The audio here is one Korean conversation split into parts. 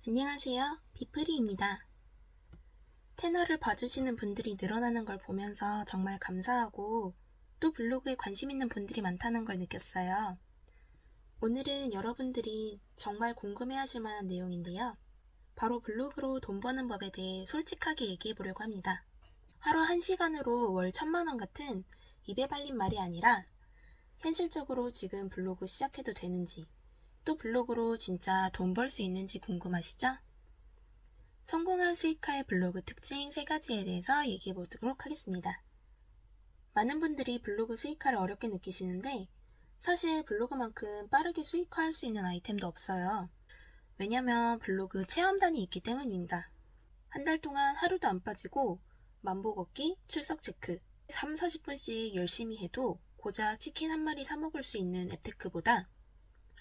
안녕하세요. 비프리입니다. 채널을 봐주시는 분들이 늘어나는 걸 보면서 정말 감사하고 또 블로그에 관심 있는 분들이 많다는 걸 느꼈어요. 오늘은 여러분들이 정말 궁금해하실 만한 내용인데요. 바로 블로그로 돈 버는 법에 대해 솔직하게 얘기해 보려고 합니다. 하루 1시간으로 월 1000만원 같은 입에 발린 말이 아니라 현실적으로 지금 블로그 시작해도 되는지, 또 블로그로 진짜 돈 벌 수 있는지 궁금하시죠? 성공한 수익화의 블로그 특징 3가지에 대해서 얘기해 보도록 하겠습니다. 많은 분들이 블로그 수익화를 어렵게 느끼시는데 사실 블로그만큼 빠르게 수익화할 수 있는 아이템도 없어요. 왜냐면 블로그 체험단이 있기 때문입니다. 한 달 동안 하루도 안 빠지고 만보 걷기, 출석 체크 3, 40분씩 열심히 해도 고작 치킨 한 마리 사 먹을 수 있는 앱테크보다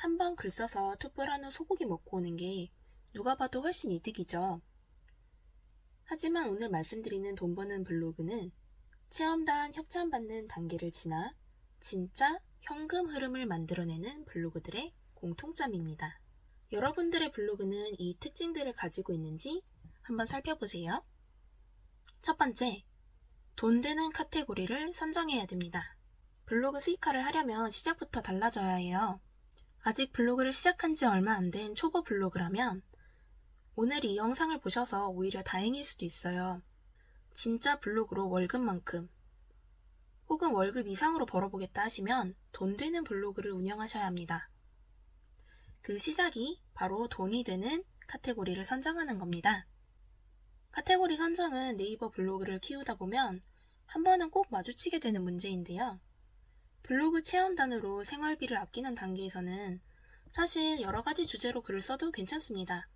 한 번 글 써서 투뿔한 후 소고기 먹고 오는 게 누가 봐도 훨씬 이득이죠. 하지만 오늘 말씀드리는 돈 버는 블로그는 체험단 협찬받는 단계를 지나 진짜 현금 흐름을 만들어내는 블로그들의 공통점입니다. 여러분들의 블로그는 이 특징들을 가지고 있는지 한번 살펴보세요. 첫 번째, 돈 되는 카테고리를 선정해야 됩니다. 블로그 수익화를 하려면 시작부터 달라져야 해요. 아직 블로그를 시작한 지 얼마 안 된 초보 블로그라면 오늘 이 영상을 보셔서 오히려 다행일 수도 있어요. 진짜 블로그로 월급만큼 혹은 월급 이상으로 벌어보겠다 하시면 돈 되는 블로그를 운영하셔야 합니다. 그 시작이 바로 돈이 되는 카테고리를 선정하는 겁니다. 카테고리 선정은 네이버 블로그를 키우다 보면 한 번은 꼭 마주치게 되는 문제인데요. 블로그 체험단으로 생활비를 아끼는 단계에서는 사실 여러 가지 주제로 글을 써도 괜찮습니다.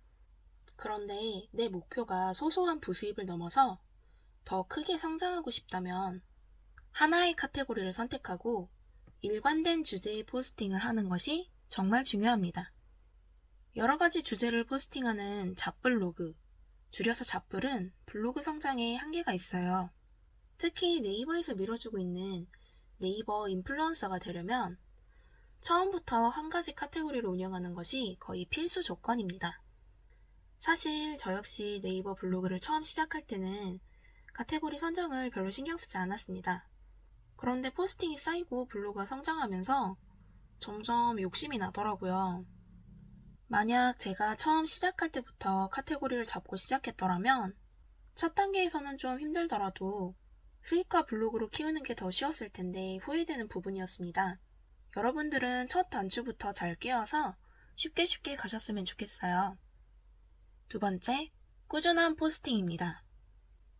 그런데 내 목표가 소소한 부수입을 넘어서 더 크게 성장하고 싶다면 하나의 카테고리를 선택하고 일관된 주제의 포스팅을 하는 것이 정말 중요합니다. 여러 가지 주제를 포스팅하는 잡블로그, 줄여서 잡블은 블로그 성장에 한계가 있어요. 특히 네이버에서 밀어주고 있는 네이버 인플루언서가 되려면 처음부터 한 가지 카테고리를 운영하는 것이 거의 필수 조건입니다. 사실 저 역시 네이버 블로그를 처음 시작할 때는 카테고리 선정을 별로 신경 쓰지 않았습니다. 그런데 포스팅이 쌓이고 블로그가 성장하면서 점점 욕심이 나더라고요. 만약 제가 처음 시작할 때부터 카테고리를 잡고 시작했더라면 첫 단계에서는 좀 힘들더라도 수익화 블로그로 키우는 게 더 쉬웠을 텐데 후회되는 부분이었습니다. 여러분들은 첫 단추부터 잘 끼워서 쉽게 가셨으면 좋겠어요. 두 번째, 꾸준한 포스팅입니다.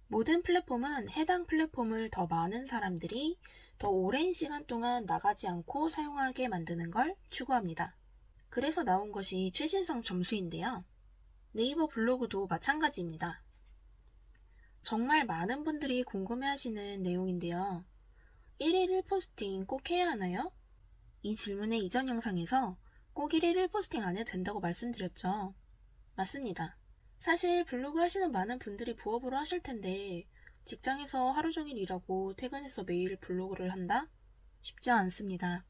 모든 플랫폼은 해당 플랫폼을 더 많은 사람들이 더 오랜 시간 동안 나가지 않고 사용하게 만드는 걸 추구합니다. 그래서 나온 것이 최신성 점수인데요. 네이버 블로그도 마찬가지입니다. 정말 많은 분들이 궁금해하시는 내용인데요. 1일 1포스팅 꼭 해야 하나요? 이 질문의 이전 영상에서 꼭 1일 1포스팅 안 해도 된다고 말씀드렸죠. 맞습니다. 사실 블로그 하시는 많은 분들이 부업으로 하실 텐데 직장에서 하루 종일 일하고 퇴근해서 매일 블로그를 한다? 쉽지 않습니다.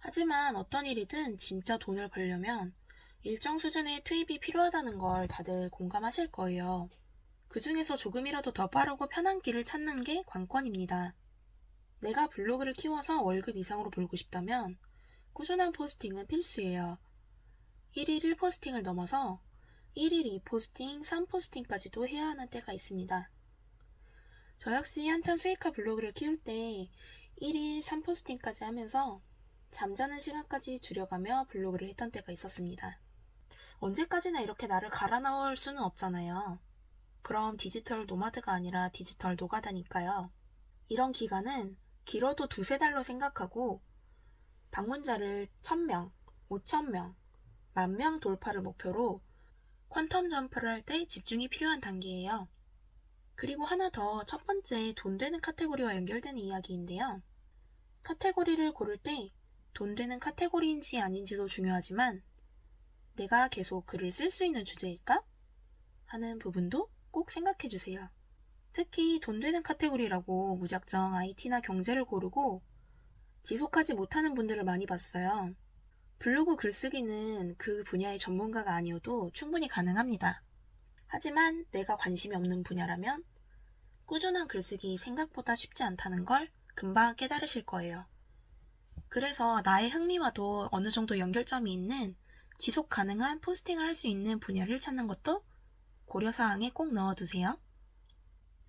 하지만 어떤 일이든 진짜 돈을 벌려면 일정 수준의 투입이 필요하다는 걸 다들 공감하실 거예요. 그 중에서 조금이라도 더 빠르고 편한 길을 찾는 게 관건입니다. 내가 블로그를 키워서 월급 이상으로 벌고 싶다면 꾸준한 포스팅은 필수예요. 1일 1포스팅을 넘어서 1일 2포스팅, 3포스팅까지도 해야 하는 때가 있습니다. 저 역시 한참 수익화 블로그를 키울 때 1일 3포스팅까지 하면서 잠자는 시간까지 줄여가며 블로그를 했던 때가 있었습니다. 언제까지나 이렇게 나를 갈아 넣을 수는 없잖아요. 그럼 디지털 노마드가 아니라 디지털 노가다니까요. 이런 기간은 길어도 2~3달로 생각하고 방문자를 1000명, 5000명, 10,000명 돌파를 목표로 퀀텀 점프를 할 때 집중이 필요한 단계예요. 그리고 하나 더 첫 번째 돈 되는 카테고리와 연결되는 이야기인데요. 카테고리를 고를 때 돈 되는 카테고리인지 아닌지도 중요하지만 내가 계속 글을 쓸 수 있는 주제일까? 하는 부분도 꼭 생각해 주세요. 특히 돈 되는 카테고리라고 무작정 IT나 경제를 고르고 지속하지 못하는 분들을 많이 봤어요. 블로그 글쓰기는 그 분야의 전문가가 아니어도 충분히 가능합니다. 하지만 내가 관심이 없는 분야라면 꾸준한 글쓰기 생각보다 쉽지 않다는 걸 금방 깨달으실 거예요. 그래서 나의 흥미와도 어느 정도 연결점이 있는 지속 가능한 포스팅을 할 수 있는 분야를 찾는 것도 고려사항에 꼭 넣어두세요.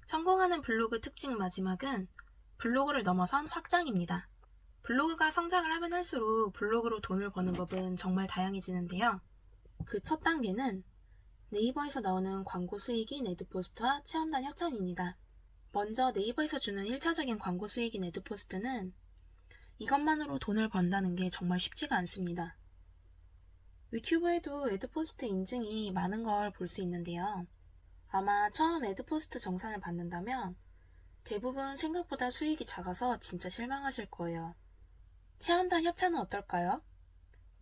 성공하는 블로그 특징 마지막은 블로그를 넘어선 확장입니다. 블로그가 성장을 하면 할수록 블로그로 돈을 버는 법은 정말 다양해지는데요. 그 첫 단계는 네이버에서 나오는 광고 수익인 애드포스트와 체험단 협찬입니다. 먼저 네이버에서 주는 1차적인 광고 수익인 애드포스트는 이것만으로 돈을 번다는 게 정말 쉽지가 않습니다. 유튜브에도 애드포스트 인증이 많은 걸 볼 수 있는데요. 아마 처음 애드포스트 정산을 받는다면 대부분 생각보다 수익이 작아서 진짜 실망하실 거예요. 체험단 협찬은 어떨까요?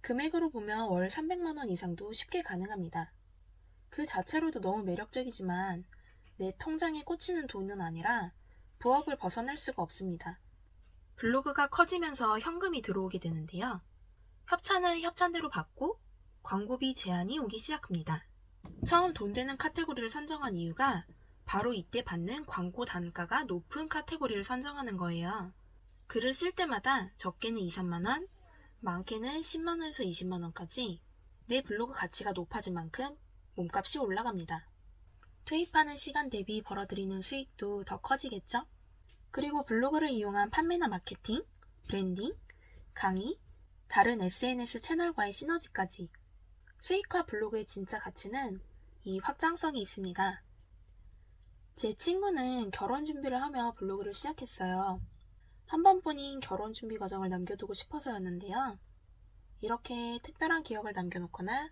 금액으로 보면 월 300만원 이상도 쉽게 가능합니다. 그 자체로도 너무 매력적이지만 내 통장에 꽂히는 돈은 아니라 부업을 벗어날 수가 없습니다. 블로그가 커지면서 현금이 들어오게 되는데요. 협찬은 협찬대로 받고 광고비 제한이 오기 시작합니다. 처음 돈 되는 카테고리를 선정한 이유가 바로 이때 받는 광고 단가가 높은 카테고리를 선정하는 거예요. 글을 쓸 때마다 적게는 2, 3만원, 많게는 10만원에서 20만원까지 내 블로그 가치가 높아진 만큼 몸값이 올라갑니다. 투입하는 시간 대비 벌어들이는 수익도 더 커지겠죠? 그리고 블로그를 이용한 판매나 마케팅, 브랜딩, 강의, 다른 SNS 채널과의 시너지까지 수익화 블로그의 진짜 가치는 이 확장성이 있습니다. 제 친구는 결혼 준비를 하며 블로그를 시작했어요. 한 번뿐인 결혼 준비 과정을 남겨두고 싶어서였는데요. 이렇게 특별한 기억을 남겨놓거나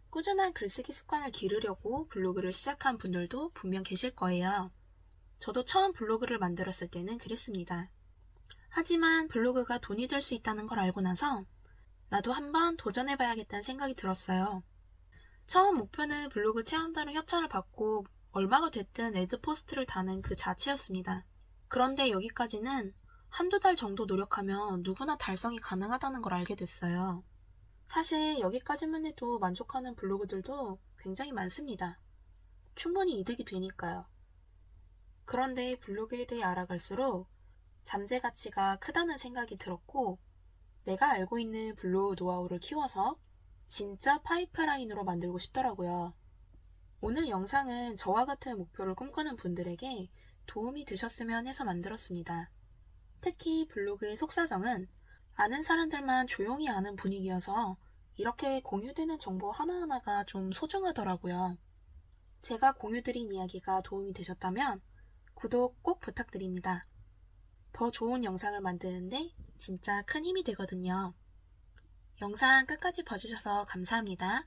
꾸준한 글쓰기 습관을 기르려고 블로그를 시작한 분들도 분명 계실 거예요. 저도 처음 블로그를 만들었을 때는 그랬습니다. 하지만 블로그가 돈이 될 수 있다는 걸 알고 나서 나도 한번 도전해봐야겠다는 생각이 들었어요. 처음 목표는 블로그 체험단으로 협찬을 받고 얼마가 됐든 애드포스트를 다는 그 자체였습니다. 그런데 여기까지는 한두 달 정도 노력하면 누구나 달성이 가능하다는 걸 알게 됐어요. 사실 여기까지만 해도 만족하는 블로그들도 굉장히 많습니다. 충분히 이득이 되니까요. 그런데 블로그에 대해 알아갈수록 잠재 가치가 크다는 생각이 들었고 내가 알고 있는 블로그 노하우를 키워서 진짜 파이프라인으로 만들고 싶더라고요. 오늘 영상은 저와 같은 목표를 꿈꾸는 분들에게 도움이 되셨으면 해서 만들었습니다. 특히 블로그의 속사정은 아는 사람들만 조용히 아는 분위기여서 이렇게 공유되는 정보 하나하나가 좀 소중하더라고요. 제가 공유드린 이야기가 도움이 되셨다면 구독 꼭 부탁드립니다. 더 좋은 영상을 만드는데 진짜 큰 힘이 되거든요. 영상 끝까지 봐주셔서 감사합니다.